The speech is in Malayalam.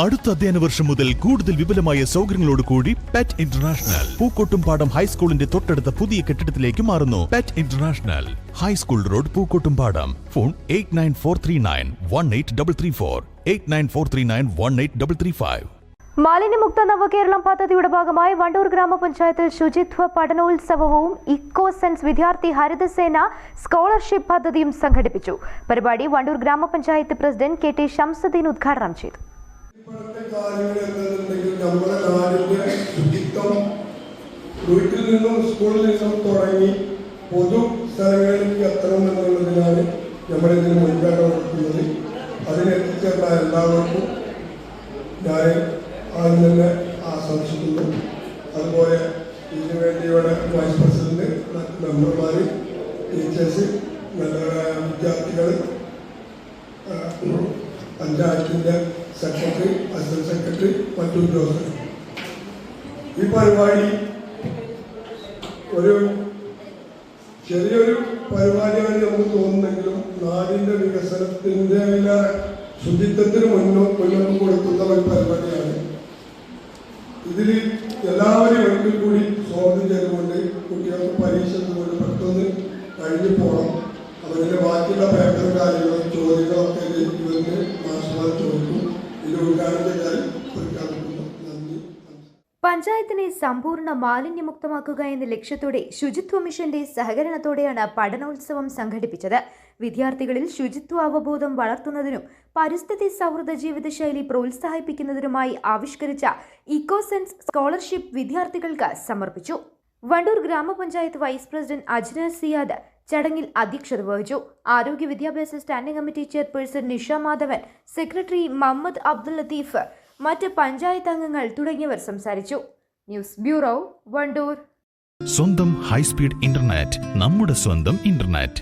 അടുത്ത അധ്യയന വർഷം മുതൽ കൂടുതൽ വിപുലമായ സൗകര്യങ്ങളോട് കൂടി പെറ്റ് ഇന്റർനാഷണൽ പൂക്കോട്ടുംപാടം ഹൈസ്കൂളിന്റെ തൊട്ടടുത്ത പുതിയ കെട്ടിടത്തിലേക്ക് മാറുന്നു. Pet international high school road Pookkottumpadam. Phone 8943918334 8943918335. മാലിന്യമുക്ത നവകേരളം പദ്ധതിയുടെ ഭാഗമായി വണ്ടൂർ ഗ്രാമപഞ്ചായത്തിൽ ശുചിത്വ പഠനോത്സവവും ഇക്കോസെൻസ് വിദ്യാർത്ഥി ഹരിതസേന സ്കോളർഷിപ്പ് പദ്ധതിയും സംഘടിപ്പിച്ചു. പരിപാടി വണ്ടൂർ ഗ്രാമപഞ്ചായത്ത് പ്രസിഡന്റ് കെ ടി ശംസുദ്ദീൻ ഉദ്ഘാടനം ചെയ്തു. വീട്ടിൽ നിന്നും സ്കൂളിൽ നിന്നും തുടങ്ങി പൊതു സ്ഥലങ്ങളിലേക്ക് എത്തണമെന്നുള്ളതിനാണ് നമ്മളിതിന് മുൻഗണന കൊടുക്കുന്നത്. അതിനെത്തിച്ചേർന്ന എല്ലാവർക്കും ഞാൻ ആദ്യം തന്നെ ആശംസിക്കുന്നു. അതുപോലെ ഇതിനുവേണ്ടി ഇവിടെ വൈസ് പ്രസിഡന്റ്, മെമ്പർമാർ, ടീച്ചേഴ്സ്, വിദ്യാർത്ഥികൾ, പഞ്ചായത്തിൻ്റെ സെക്രട്ടറി, അസിസ്റ്റന്റ് സെക്രട്ടറി, മറ്റു ഉദ്യോഗസ്ഥർ. ഈ പരിപാടി ഒരു ചെറിയൊരു പരിപാടിയാണ് നമുക്ക് തോന്നുന്നെങ്കിലും നാടിൻ്റെ വികസനത്തിൻ്റെ ശുചിത്വത്തിന് മുന്നോട്ട് കൊടുക്കുന്ന ഒരു പരിപാടിയാണ്. ഇതിൽ എല്ലാവരും ഒരിക്കൽ കൂടി സ്വാഗതം ചെയ്തുകൊണ്ട് കുട്ടികൾക്ക് പരീക്ഷ കൊണ്ട് പെട്ടെന്ന് കഴിഞ്ഞു പോകണം. അവരുടെ ബാക്കിയുള്ള പേപ്പറും കാര്യങ്ങളും ചോദ്യങ്ങളൊക്കെ ഇവർക്ക് മാസമായി ചോദിക്കും. ഇത് ഉദ്ഘാടനത്തിനായി പ്രഖ്യാപിക്കുന്നു. നന്ദി. പഞ്ചായത്തിനെ സമ്പൂർണ്ണ മാലിന്യമുക്തമാക്കുക എന്ന ലക്ഷ്യത്തോടെ ശുചിത്വ മിഷന്റെ സഹകരണത്തോടെയാണ് പഠനോത്സവം സംഘടിപ്പിച്ചത്. വിദ്യാർത്ഥികളിൽ ശുചിത്വ അവബോധം വളർത്തുന്നതിനും പരിസ്ഥിതി സൗഹൃദ ജീവിതശൈലി പ്രോത്സാഹിപ്പിക്കുന്നതിനുമായി ആവിഷ്കരിച്ച ഇക്കോസെൻസ് സ്കോളർഷിപ്പ് വിദ്യാർത്ഥികൾക്ക് സമർപ്പിച്ചു. വണ്ടൂർ ഗ്രാമപഞ്ചായത്ത് വൈസ് പ്രസിഡന്റ് അജ്ന സിയാദ് ചടങ്ങിൽ അധ്യക്ഷത വഹിച്ചു. ആരോഗ്യ വിദ്യാഭ്യാസ standing committee chairperson Nisha Madhavan, secretary Muhammad Abdul Latheef, മറ്റ് പഞ്ചായത്ത് അംഗങ്ങൾ തുടങ്ങിയവർ സംസാരിച്ചു. News bureau, Wandoor. സ്വന്തം ഹൈസ്പീഡ് ഇന്റർനെറ്റ്, നമ്മുടെ സ്വന്തം ഇന്റർനെറ്റ്.